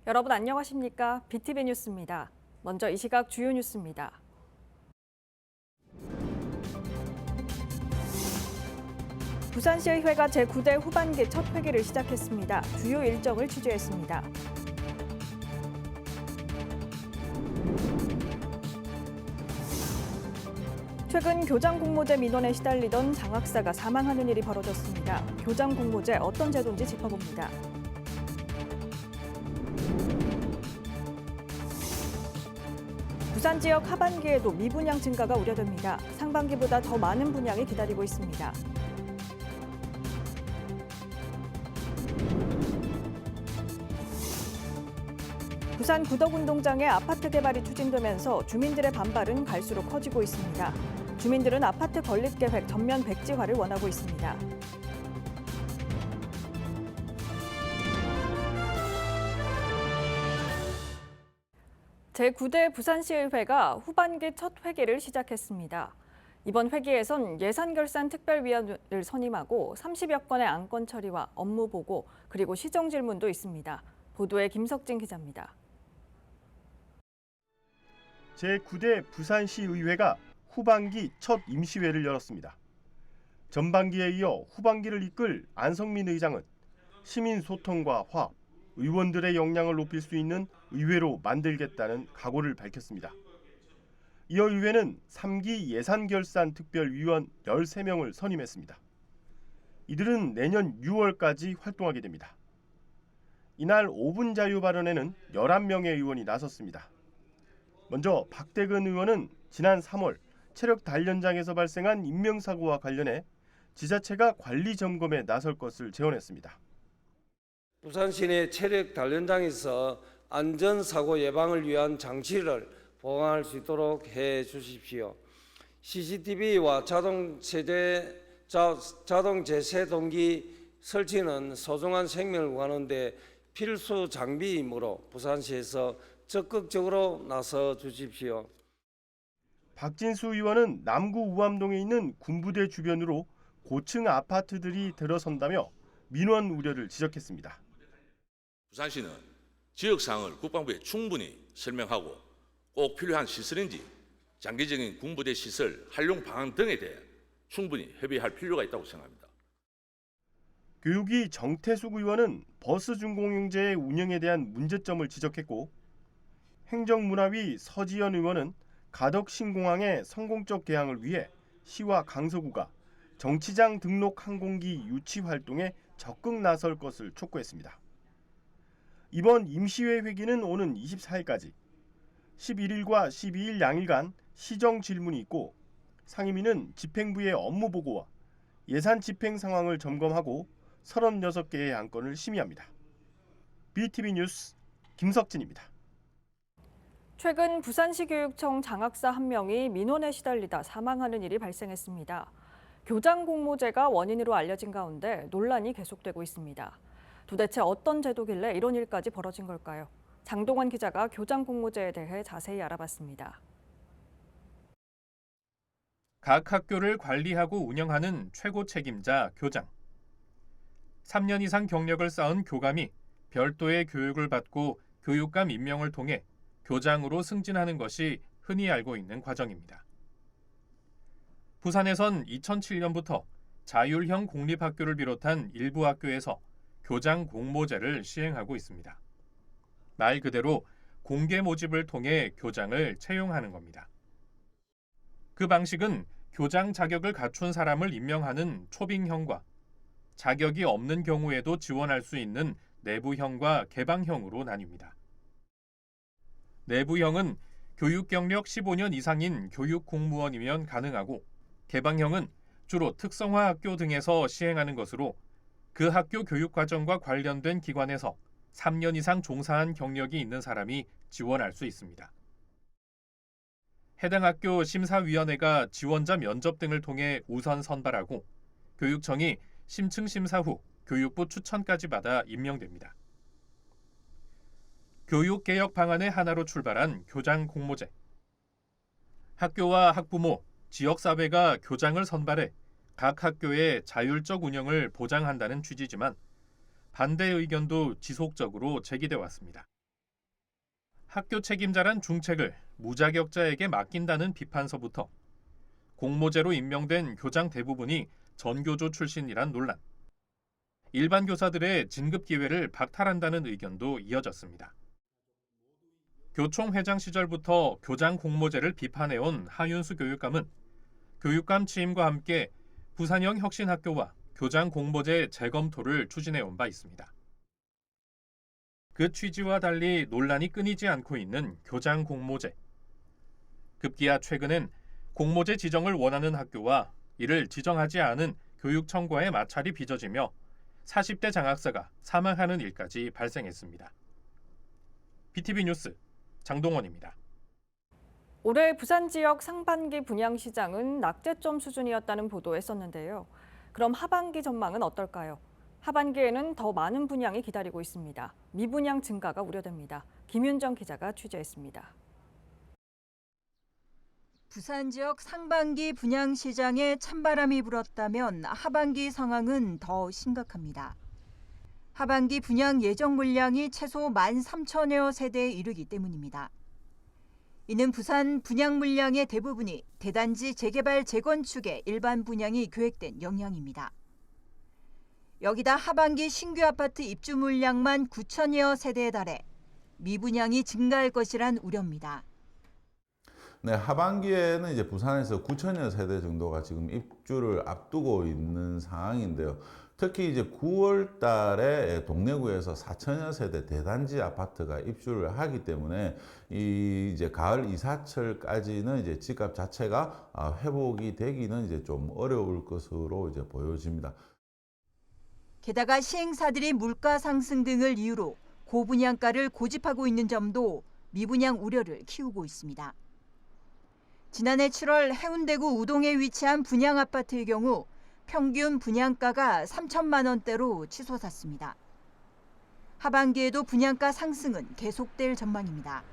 여러분 안녕하십니까? BTV 뉴스입니다. 먼저 이 시각 주요 뉴스입니다. 부산시의회가 제9대 후반기 첫 회기를 시작했습니다. 주요 일정을 취재했습니다. 최근 교장 공모제 민원에 시달리던 장학사가 사망하는 일이 벌어졌습니다. 교장 공모제 어떤 제도인지 짚어봅니다. 부산 지역 하반기에도 미분양 증가가 우려됩니다. 상반기보다 더 많은 분양이 기다리고 있습니다. 부산 구덕운동장에 아파트 개발이 추진되면서 주민들의 반발은 갈수록 커지고 있습니다. 주민들은 아파트 건립계획 전면 백지화를 원하고 있습니다. 제9대 부산시의회가 후반기 첫 회기를 시작했습니다. 이번 회기에선 예산결산특별위원을 선임하고 30여 건의 안건 처리와 업무 보고 그리고 시정 질문도 있습니다. 보도에 김석진 기자입니다. 제9대 부산시의회가 후반기 첫 임시회를 열었습니다. 전반기에 이어 후반기를 이끌 안성민 의장은 시민소통과 화합, 의원들의 역량을 높일 수 있는 의회로 만들겠다는 각오를 밝혔습니다. 이어 의회는 3기 예산결산특별위원 13명을 선임했습니다. 이들은 내년 6월까지 활동하게 됩니다. 이날 5분 자유 발언에는 11명의 의원이 나섰습니다. 먼저 박대근 의원은 지난 3월 체력 단련장에서 발생한 인명사고와 관련해 지자체가 관리 점검에 나설 것을 제언했습니다. 부산시 내 체력 단련장에서 안전사고 예방을 위한 장치를 보강할 수 있도록 해 주십시오. CCTV와 자동 제세 동기 설치는 소중한 생명을 구하는 데 필수 장비이므로 부산시에서 적극적으로 나서 주십시오. 박진수 의원은 남구 우암동에 있는 군부대 주변으로 고층 아파트들이 들어선다며 민원 우려를 지적했습니다. 부산시는 지역사항을 국방부에 충분히 설명하고 꼭 필요한 시설인지 장기적인 군부대 시설 활용 방안 등에 대해 충분히 협의할 필요가 있다고 생각합니다. 교육위 정태숙 의원은 버스 준공영제의 운영에 대한 문제점을 지적했고 행정문화위 서지연 의원은 가덕신공항의 성공적 개항을 위해 시와 강서구가 정치장 등록 항공기 유치 활동에 적극 나설 것을 촉구했습니다. 이번 임시회 회기는 오는 24일까지 11일과 12일 양일간 시정 질문이 있고 상임위는 집행부의 업무 보고와 예산 집행 상황을 점검하고 36개의 안건을 심의합니다. BTV 뉴스 김석진입니다. 최근 부산시교육청 장학사 1명이 민원에 시달리다 사망하는 일이 발생했습니다. 교장 공모제가 원인으로 알려진 가운데 논란이 계속되고 있습니다. 도대체 어떤 제도길래 이런 일까지 벌어진 걸까요? 장동원 기자가 교장 공모제에 대해 자세히 알아봤습니다. 각 학교를 관리하고 운영하는 최고 책임자 교장. 3년 이상 경력을 쌓은 교감이 별도의 교육을 받고 교육감 임명을 통해 교장으로 승진하는 것이 흔히 알고 있는 과정입니다. 부산에선 2007년부터 자율형 공립학교를 비롯한 일부 학교에서 교장 공모제를 시행하고 있습니다. 말 그대로 공개 모집을 통해 교장을 채용하는 겁니다. 그 방식은 교장 자격을 갖춘 사람을 임명하는 초빙형과 자격이 없는 경우에도 지원할 수 있는 내부형과 개방형으로 나뉩니다. 내부형은 교육 경력 15년 이상인 교육 공무원이면 가능하고 개방형은 주로 특성화 학교 등에서 시행하는 것으로 그 학교 교육 과정과 관련된 기관에서 3년 이상 종사한 경력이 있는 사람이 지원할 수 있습니다. 해당 학교 심사위원회가 지원자 면접 등을 통해 우선 선발하고 교육청이 심층 심사 후 교육부 추천까지 받아 임명됩니다. 교육개혁 방안의 하나로 출발한 교장 공모제. 학교와 학부모, 지역사회가 교장을 선발해 각 학교의 자율적 운영을 보장한다는 취지지만 반대 의견도 지속적으로 제기돼 왔습니다. 학교 책임자란 중책을 무자격자에게 맡긴다는 비판서부터 공모제로 임명된 교장 대부분이 전교조 출신이란 논란, 일반 교사들의 진급 기회를 박탈한다는 의견도 이어졌습니다. 교총 회장 시절부터 교장 공모제를 비판해온 하윤수 교육감은 교육감 취임과 함께 부산형 혁신학교와 교장 공모제 재검토를 추진해온 바 있습니다. 그 취지와 달리 논란이 끊이지 않고 있는 교장 공모제. 급기야 최근엔 공모제 지정을 원하는 학교와 이를 지정하지 않은 교육청과의 마찰이 빚어지며 40대 장학사가 사망하는 일까지 발생했습니다. BTV 뉴스 장동원입니다. 올해 부산 지역 상반기 분양시장은 낙제점 수준이었다는 보도했었는데요. 그럼 하반기 전망은 어떨까요? 하반기에는 더 많은 분양이 기다리고 있습니다. 미분양 증가가 우려됩니다. 김윤정 기자가 취재했습니다. 부산 지역 상반기 분양 시장에 찬바람이 불었다면 하반기 상황은 더 심각합니다. 하반기 분양 예정 물량이 최소 13,000여 세대에 이르기 때문입니다. 이는 부산 분양 물량의 대부분이 대단지 재개발 재건축의 일반 분양이 계획된 영향입니다. 여기다 하반기 신규 아파트 입주 물량만 9,000여 세대에 달해 미분양이 증가할 것이란 우려입니다. 네, 하반기에는 이제 부산에서 9,000여 세대 정도가 지금 입주를 앞두고 있는 상황인데요. 특히 이제 9월 달에 동래구에서 4,000여 세대 대단지 아파트가 입주를 하기 때문에 이제 가을 이사철까지는 이제 집값 자체가 회복이 되기는 이제 좀 어려울 것으로 이제 보여집니다. 게다가 시행사들이 물가 상승 등을 이유로 고분양가를 고집하고 있는 점도 미분양 우려를 키우고 있습니다. 지난해 7월 해운대구 우동에 위치한 분양 아파트의 경우 평균 분양가가 3천만 원대로 치솟았습니다. 하반기에도 분양가 상승은 계속될 전망입니다.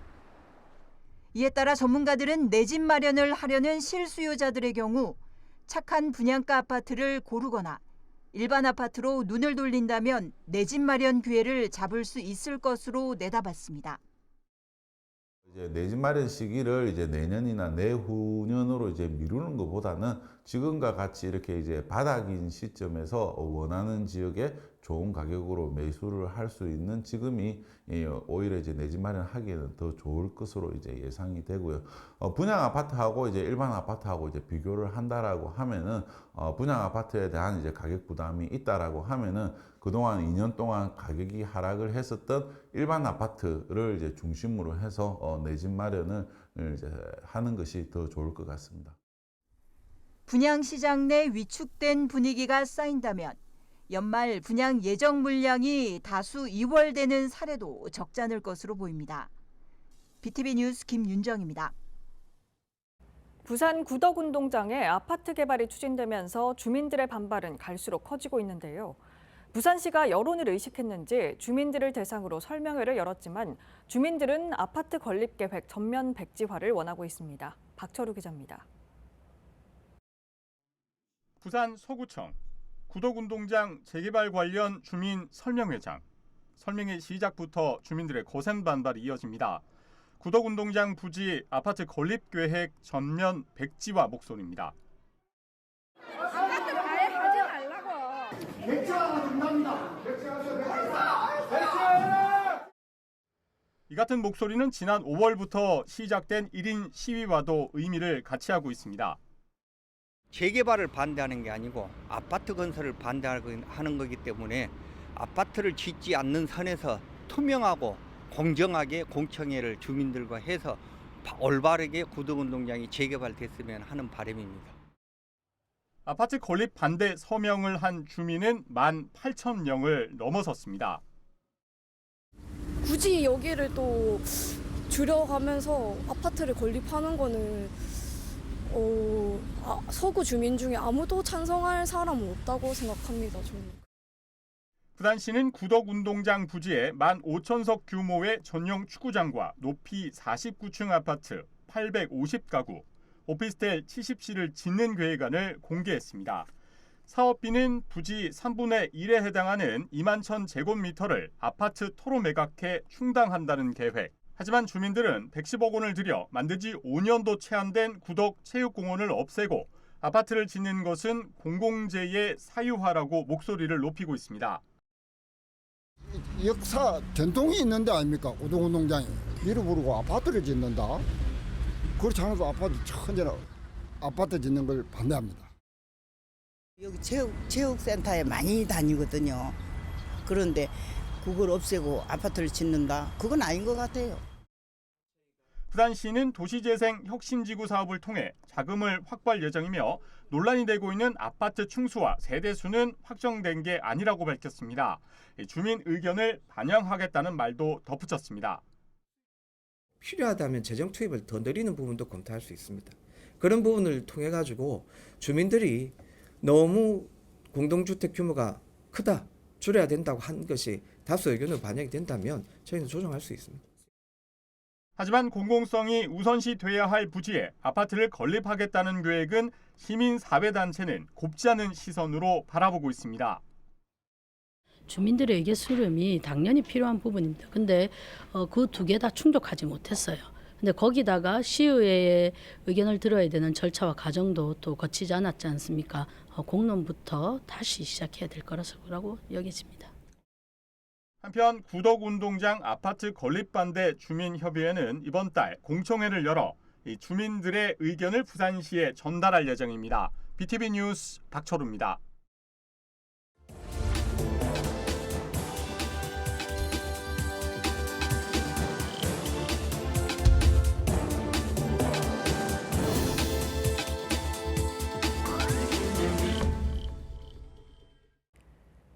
이에 따라 전문가들은 내 집 마련을 하려는 실수요자들의 경우 착한 분양가 아파트를 고르거나 일반 아파트로 눈을 돌린다면 내 집 마련 기회를 잡을 수 있을 것으로 내다봤습니다. 이제 내 집 마련 시기를 이제 내년이나 내후년으로 이제 미루는 것보다는 지금과 같이 이렇게 이제 바닥인 시점에서 원하는 지역에 좋은 가격으로 매수를 할 수 있는 지금이 오히려 이제 내 집 마련하기에는 더 좋을 것으로 이제 예상이 되고요. 분양 아파트하고 이제 일반 아파트하고 이제 비교를 한다라고 하면은 분양 아파트에 대한 이제 가격 부담이 있다라고 하면은 그동안 2년 동안 가격이 하락을 했었던 일반 아파트를 이제 중심으로 해서 내 집 마련을 이제 하는 것이 더 좋을 것 같습니다. 분양 시장 내 위축된 분위기가 쌓인다면 연말 분양 예정 물량이 다수 이월되는 사례도 적지 않을 것으로 보입니다. BTV 뉴스 김윤정입니다. 부산 구덕운동장에 아파트 개발이 추진되면서 주민들의 반발은 갈수록 커지고 있는데요. 부산시가 여론을 의식했는지 주민들을 대상으로 설명회를 열었지만 주민들은 아파트 건립계획 전면 백지화를 원하고 있습니다. 박철우 기자입니다. 부산 서구청 구덕운동장 재개발 관련 주민 설명회장. 설명회 시작부터 주민들의 거센 반발이 이어집니다. 구덕운동장 부지 아파트 건립계획 전면 백지화 목소리입니다. 이 같은 목소리는 지난 5월부터 시작된 1인 시위와도 의미를 같이 하고 있습니다. 재개발을 반대하는 게 아니고 아파트 건설을 반대하는 거기 때문에 아파트를 짓지 않는 선에서 투명하고 공정하게 공청회를 주민들과 해서 올바르게 구덕운동장이 재개발됐으면 하는 바람입니다. 아파트 건립 반대 서명을 한 주민은 18,000명을 넘어섰습니다. 굳이 여기를 또 줄여가면서 아파트를 건립하는 거는 서구 주민 중에 아무도 찬성할 사람은 없다고 생각합니다. 저는. 부산시는 구덕운동장 부지에 15,000석 규모의 전용 축구장과 높이 49층 아파트 850가구, 오피스텔 70실을 짓는 계획안을 공개했습니다. 사업비는 부지 3분의 1에 해당하는 21,000제곱미터를 아파트 토로 매각해 충당한다는 계획. 하지만 주민들은 110억 원을 들여 만든 지 5년도 채 안 된 구덕 체육공원을 없애고 아파트를 짓는 것은 공공재의 사유화라고 목소리를 높이고 있습니다. 역사 전통이 있는 데 아닙니까? 우동운동장이 밀어부르고 아파트를 짓는다. 그렇지 않아도 아파트 천재라 아파트 짓는 걸 반대합니다. 여기 체육센터에 많이 다니거든요. 그런데 그걸 없애고 아파트를 짓는다? 그건 아닌 것 같아요. 부산시는 도시재생 혁신지구 사업을 통해 자금을 확보할 예정이며 논란이 되고 있는 아파트 층수와 세대수는 확정된 게 아니라고 밝혔습니다. 주민 의견을 반영하겠다는 말도 덧붙였습니다. 필요하다면 재정 투입을 더 늘리는 부분도 검토할 수 있습니다. 그런 부분을 통해 가지고 주민들이 너무 공동주택 규모가 크다, 줄여야 된다고 한 것이 다수 의견으로 반영이 된다면 저희는 조정할 수 있습니다. 하지만 공공성이 우선시 돼야 할 부지에 아파트를 건립하겠다는 계획은 시민사회단체는 곱지 않은 시선으로 바라보고 있습니다. 주민들의 의견 수렴이 당연히 필요한 부분입니다. 근데 그 두 개 다 충족하지 못했어요. 근데 거기다가 시의회의 의견을 들어야 되는 절차와 과정도 또 거치지 않았지 않습니까? 공론부터 다시 시작해야 될 거라고 여겨집니다. 한편 구덕운동장 아파트 건립 반대 주민협의회는 이번 달 공청회를 열어 주민들의 의견을 부산시에 전달할 예정입니다. BTV 뉴스 박철우입니다.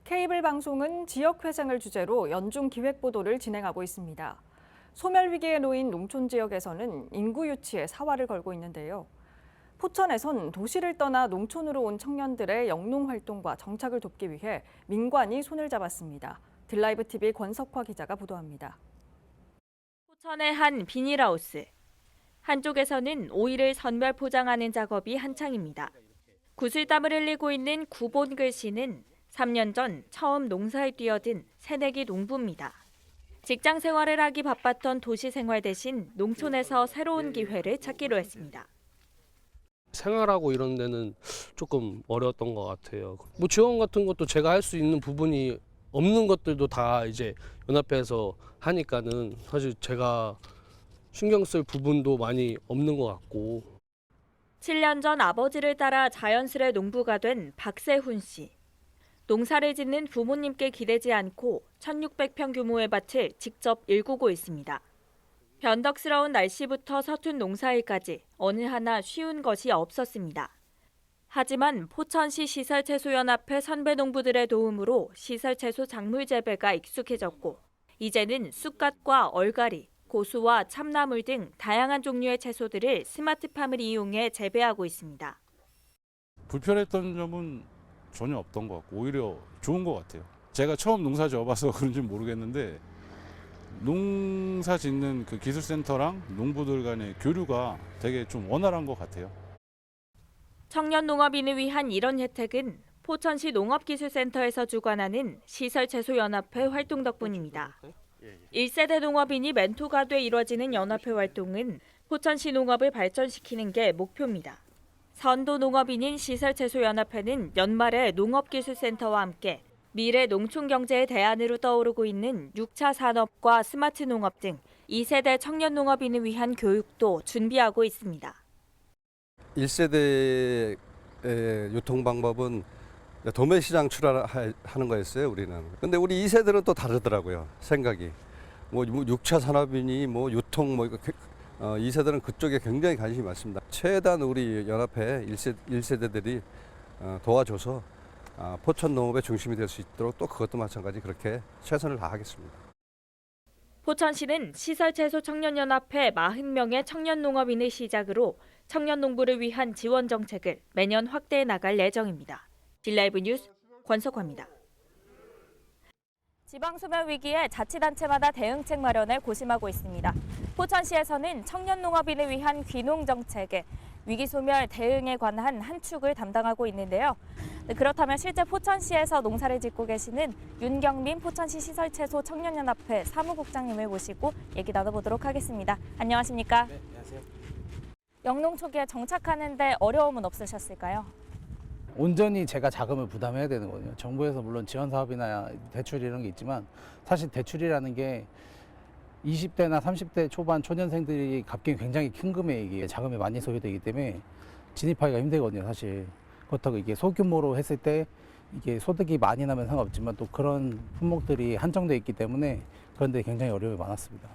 케이블 방송은 지역회생을 주제로 연중 기획보도를 진행하고 있습니다. 소멸 위기에 놓인 농촌 지역에서는 인구 유치에 사활을 걸고 있는데요. 포천에선 도시를 떠나 농촌으로 온 청년들의 영농 활동과 정착을 돕기 위해 민관이 손을 잡았습니다. 딜라이브 TV 권석화 기자가 보도합니다. 포천의 한 비닐하우스. 한쪽에서는 오이를 선별 포장하는 작업이 한창입니다. 구슬땀을 흘리고 있는 구본글 씨는 3년 전 처음 농사에 뛰어든 새내기 농부입니다. 직장 생활을 하기 바빴던 도시 생활 대신 농촌에서 새로운 기회를 찾기로 했습니다. 생활하고 이런 데는 조금 어려웠던 것 같아요. 뭐 지원 같은 것도 제가 할 수 있는 부분이 없는 것들도 다 이제 연합회에서 하니까는 사실 제가 신경 쓸 부분도 많이 없는 것 같고. 7년 전 아버지를 따라 자연스레 농부가 된 박세훈 씨. 농사를 짓는 부모님께 기대지 않고 1,600평 규모의 밭을 직접 일구고 있습니다. 변덕스러운 날씨부터 서툰 농사일까지 어느 하나 쉬운 것이 없었습니다. 하지만 포천시 시설채소연합회 선배 농부들의 도움으로 시설채소 작물 재배가 익숙해졌고 이제는 쑥갓과 얼갈이, 고수와 참나물 등 다양한 종류의 채소들을 스마트팜을 이용해 재배하고 있습니다. 불편했던 점은 전혀 없던 것 같고 오히려 좋은 것 같아요. 제가 처음 농사 지어봐서 그런지 모르겠는데 농사 짓는 그 기술센터랑 농부들 간의 교류가 되게 좀 원활한 것 같아요. 청년 농업인을 위한 이런 혜택은 포천시 농업기술센터에서 주관하는 시설채소연합회 활동 덕분입니다. 1세대 농업인이 멘토가 돼 이뤄지는 연합회 활동은 포천시 농업을 발전시키는 게 목표입니다. 선도 농업인인 시설채소연합회는 연말에 농업기술센터와 함께 미래 농촌경제의 대안으로 떠오르고 있는 6차 산업과 스마트 농업 등 2세대 청년 농업인을 위한 교육도 준비하고 있습니다. 1세대의 유통 방법은 도매시장 출하하는 거였어요, 우리는. 근데 우리 2세대는 또 다르더라고요, 생각이. 뭐 6차 산업이니 뭐 유통 뭐 2세대는 그쪽에 굉장히 관심이 많습니다. 최대한 우리 연합회 1세대들이 도와줘서 포천 농업의 중심이 될 수 있도록 또 그것도 마찬가지 그렇게 최선을 다하겠습니다. 포천시는 시설채소 청년연합회 40명의 청년 농업인을 시작으로 청년 농부를 위한 지원 정책을 매년 확대해 나갈 예정입니다. 딜라이브 뉴스 권석화입니다. 지방 소멸 위기에 자치단체마다 대응책 마련에 고심하고 있습니다. 포천시에서는 청년 농업인을 위한 귀농 정책에 위기 소멸 대응에 관한 한 축을 담당하고 있는데요. 그렇다면 실제 포천시에서 농사를 짓고 계시는 윤경민 포천시 시설채소 청년연합회 사무국장님을 모시고 얘기 나눠보도록 하겠습니다. 안녕하십니까? 네, 안녕하세요. 영농 초기에 정착하는데 어려움은 없으셨을까요? 온전히 제가 자금을 부담해야 되는 거거든요. 정부에서 물론 지원 사업이나 대출 이런 게 있지만 사실 대출이라는 게 20대나 30대 초반 초년생들이 갚기엔 굉장히 큰 금액이에요. 자금이 많이 소요되기 때문에 진입하기가 힘들거든요, 사실. 그렇다고 이게 소규모로 했을 때 이게 소득이 많이 나면 상관없지만 또 그런 품목들이 한정돼 있기 때문에 그런데 굉장히 어려움이 많았습니다.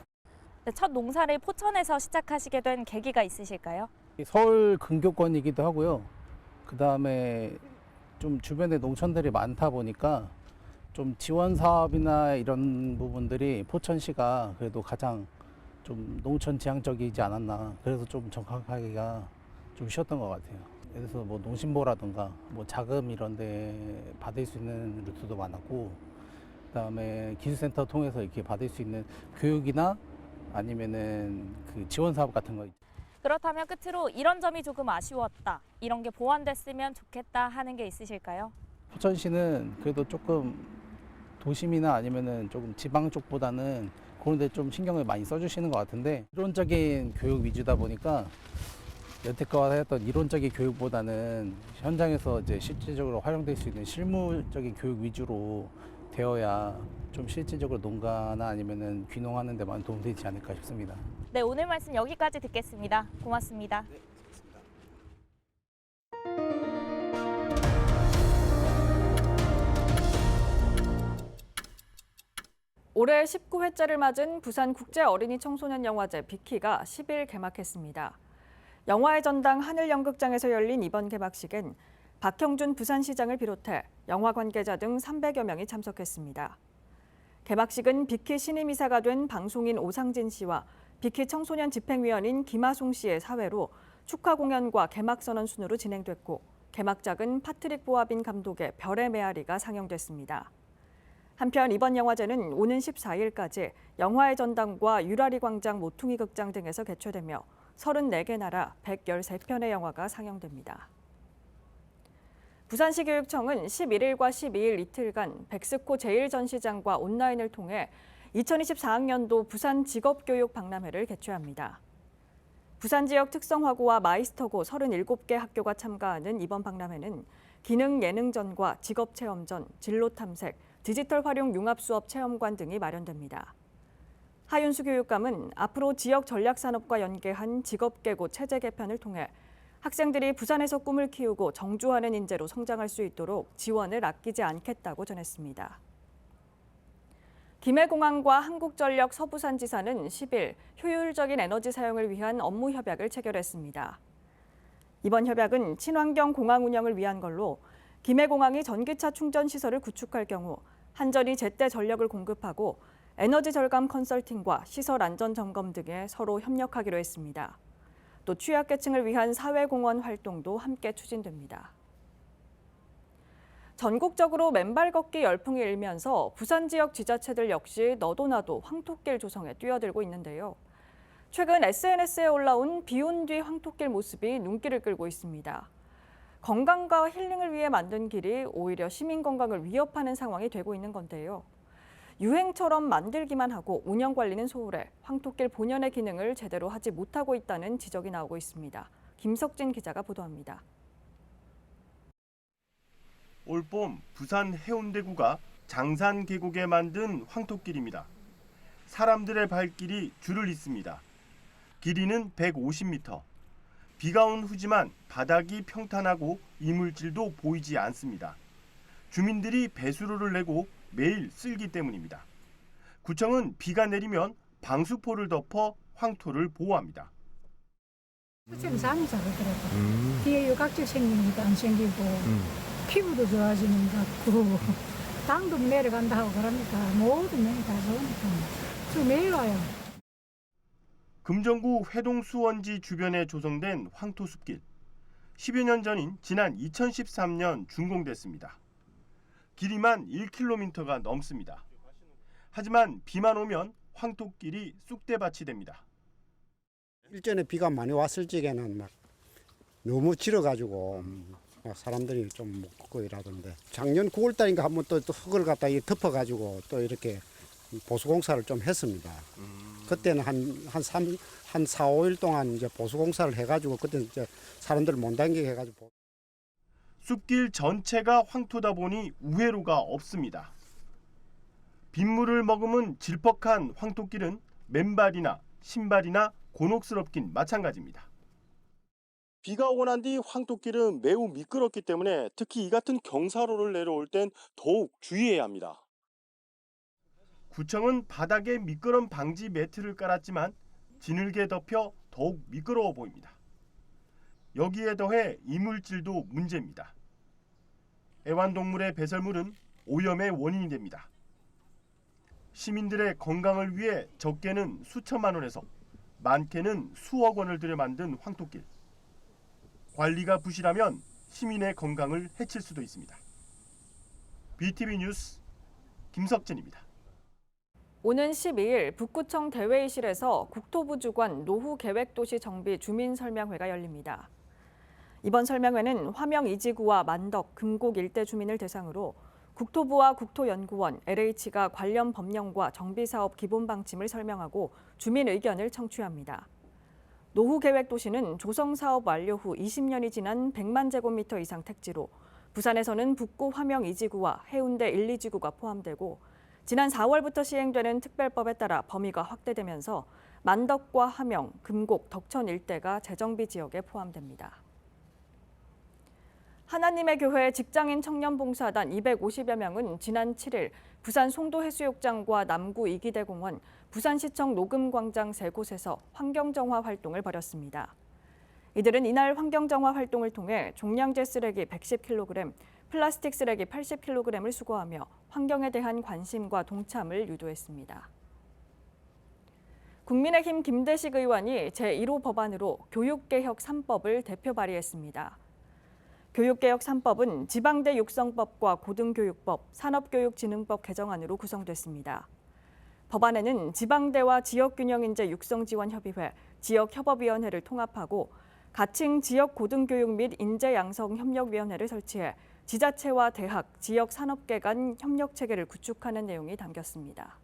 첫 농사를 포천에서 시작하시게 된 계기가 있으실까요? 서울 근교권이기도 하고요. 그 다음에 좀 주변에 농촌들이 많다 보니까 좀 지원 사업이나 이런 부분들이 포천시가 그래도 가장 좀 농촌 지향적이지 않았나. 그래서 좀 정착하기가 좀 쉬웠던 것 같아요. 그래서 뭐 농신보라든가 뭐 자금 이런 데 받을 수 있는 루트도 많았고, 그다음에 기술센터 통해서 이렇게 받을 수 있는 교육이나 아니면은 그 지원 사업 같은 거. 그렇다면 끝으로 이런 점이 조금 아쉬웠다, 이런 게 보완됐으면 좋겠다 하는 게 있으실까요? 포천시는 그래도 조금 도심이나 아니면은 조금 지방 쪽보다는 그런 데 좀 신경을 많이 써주시는 것 같은데, 이론적인 교육 위주다 보니까 여태껏 했던 이론적인 교육보다는 현장에서 이제 실질적으로 활용될 수 있는 실무적인 교육 위주로 되어야 좀 실질적으로 농가나 아니면은 귀농하는 데만 도움되지 않을까 싶습니다. 네, 오늘 말씀 여기까지 듣겠습니다. 고맙습니다. 네. 올해 19회째를 맞은 부산 국제 어린이 청소년 영화제 빅키가 10일 개막했습니다. 영화의 전당 하늘연극장에서 열린 이번 개막식엔 박형준 부산시장을 비롯해 영화 관계자 등 300여 명이 참석했습니다. 개막식은 빅키 신임이사가 된 방송인 오상진 씨와 빅키 청소년 집행위원인 김하송 씨의 사회로 축하 공연과 개막 선언 순으로 진행됐고, 개막작은 파트릭 보아빈 감독의 별의 메아리가 상영됐습니다. 한편 이번 영화제는 오는 14일까지 영화의 전당과 유라리 광장 모퉁이 극장 등에서 개최되며 34개 나라 113편의 영화가 상영됩니다. 부산시 교육청은 11일과 12일 이틀간 백스코 제1전시장과 온라인을 통해 2024학년도 부산 직업교육 박람회를 개최합니다. 부산 지역 특성화고와 마이스터고 37개 학교가 참가하는 이번 박람회는 기능 예능전과 직업체험전, 진로탐색, 디지털 활용 융합수업 체험관 등이 마련됩니다. 하윤수 교육감은 앞으로 지역 전략산업과 연계한 직업계고 체제 개편을 통해 학생들이 부산에서 꿈을 키우고 정주하는 인재로 성장할 수 있도록 지원을 아끼지 않겠다고 전했습니다. 김해공항과 한국전력 서부산지사는 10일 효율적인 에너지 사용을 위한 업무 협약을 체결했습니다. 이번 협약은 친환경 공항 운영을 위한 걸로 김해공항이 전기차 충전 시설을 구축할 경우 한전이 제때 전력을 공급하고 에너지 절감 컨설팅과 시설 안전 점검 등에 서로 협력하기로 했습니다. 또 취약계층을 위한 사회공헌 활동도 함께 추진됩니다. 전국적으로 맨발 걷기 열풍이 일면서 부산 지역 지자체들 역시 너도 나도 황토길 조성에 뛰어들고 있는데요. 최근 SNS에 올라온 비온 뒤 황토길 모습이 눈길을 끌고 있습니다. 건강과 힐링을 위해 만든 길이 오히려 시민 건강을 위협하는 상황이 되고 있는 건데요. 유행처럼 만들기만 하고 운영 관리는 소홀해 황토길 본연의 기능을 제대로 하지 못하고 있다는 지적이 나오고 있습니다. 김석진 기자가 보도합니다. 올봄 부산 해운대구가 장산 계곡에 만든 황토길입니다. 사람들의 발길이 줄을 잇습니다. 길이는 150m. 비가 온 후지만 바닥이 평탄하고 이물질도 보이지 않습니다. 주민들이 배수로를 내고 매일 쓸기 때문입니다. 구청은 비가 내리면 방수포를 덮어 황토를 보호합니다. 잠이 잘 오더라고요. 뒤에 유각질 생기는 것도 안 생기고 피부도 좋아지는 것 같고 당도 내려간다 하고 그러니까 모든 면이 다 좋으니까 저 매일 와요. 금정구 회동수원지 주변에 조성된 황토숲길. 10여 년 전인 지난 2013년 준공됐습니다. 길이만 1km가 넘습니다. 하지만 비만 오면 황토길이 쑥대밭이 됩니다. 일전에 비가 많이 왔을 적에는 막 너무 질어가지고 사람들이 좀 못 걷고 이러던데 작년 9월달인가 한번 또 흙을 갖다 덮어가지고 또 이렇게 보수공사를 좀 했습니다. 그때는 한 4, 5일 동안 이제 보수공사를 해가지고 그때 이제 사람들 못 다니게 해가지고. 숲길 전체가 황토다 보니 우회로가 없습니다. 빗물을 머금은 질퍽한 황토길은 맨발이나 신발이나 곤혹스럽긴 마찬가지입니다. 비가 오고 난 뒤 황토길은 매우 미끄럽기 때문에 특히 이 같은 경사로를 내려올 땐 더욱 주의해야 합니다. 구청은 바닥에 미끄럼 방지 매트를 깔았지만 진흙에 덮여 더욱 미끄러워 보입니다. 여기에 더해 이물질도 문제입니다. 애완동물의 배설물은 오염의 원인이 됩니다. 시민들의 건강을 위해 적게는 수천만 원에서 많게는 수억 원을 들여 만든 황토길. 관리가 부실하면 시민의 건강을 해칠 수도 있습니다. BTV 뉴스 김석진입니다. 오는 12일 북구청 대회의실에서 국토부 주관 노후계획도시 정비 주민설명회가 열립니다. 이번 설명회는 화명 이지구와 만덕, 금곡 일대 주민을 대상으로 국토부와 국토연구원, LH가 관련 법령과 정비사업 기본 방침을 설명하고 주민 의견을 청취합니다. 노후계획도시는 조성사업 완료 후 20년이 지난 100만 제곱미터 이상 택지로 부산에서는 북구 화명 2지구와 해운대 1, 2지구가 포함되고 지난 4월부터 시행되는 특별법에 따라 범위가 확대되면서 만덕과 화명, 금곡, 덕천 일대가 재정비 지역에 포함됩니다. 하나님의 교회 직장인 청년봉사단 250여 명은 지난 7일 부산 송도해수욕장과 남구 이기대공원, 부산시청 녹음광장 3곳에서 환경정화 활동을 벌였습니다. 이들은 이날 환경정화 활동을 통해 종량제 쓰레기 110kg, 플라스틱 쓰레기 80kg을 수거하며 환경에 대한 관심과 동참을 유도했습니다. 국민의힘 김대식 의원이 제1호 법안으로 교육개혁 3법을 대표 발의했습니다. 교육개혁 3법은 지방대 육성법과 고등교육법, 산업교육진흥법 개정안으로 구성됐습니다. 법안에는 지방대와 지역균형인재 육성지원협의회, 지역협업위원회를 통합하고 가칭 지역고등교육 및 인재양성협력위원회를 설치해 지자체와 대학, 지역산업계 간 협력체계를 구축하는 내용이 담겼습니다.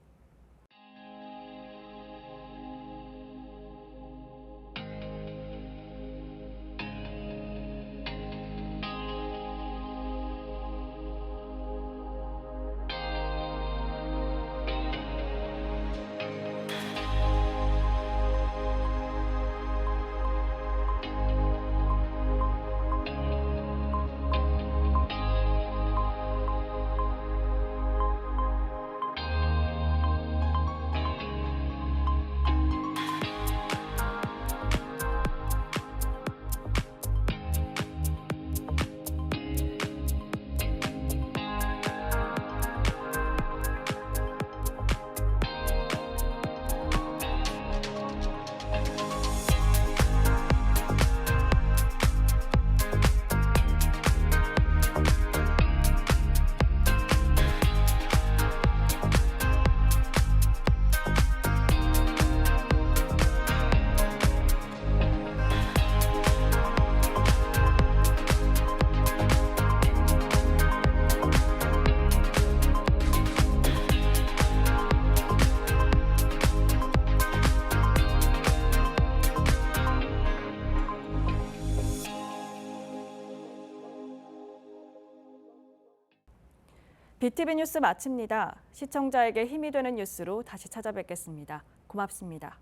BTV 뉴스 마칩니다. 시청자에게 힘이 되는 뉴스로 다시 찾아뵙겠습니다. 고맙습니다.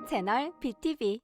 채널 BTV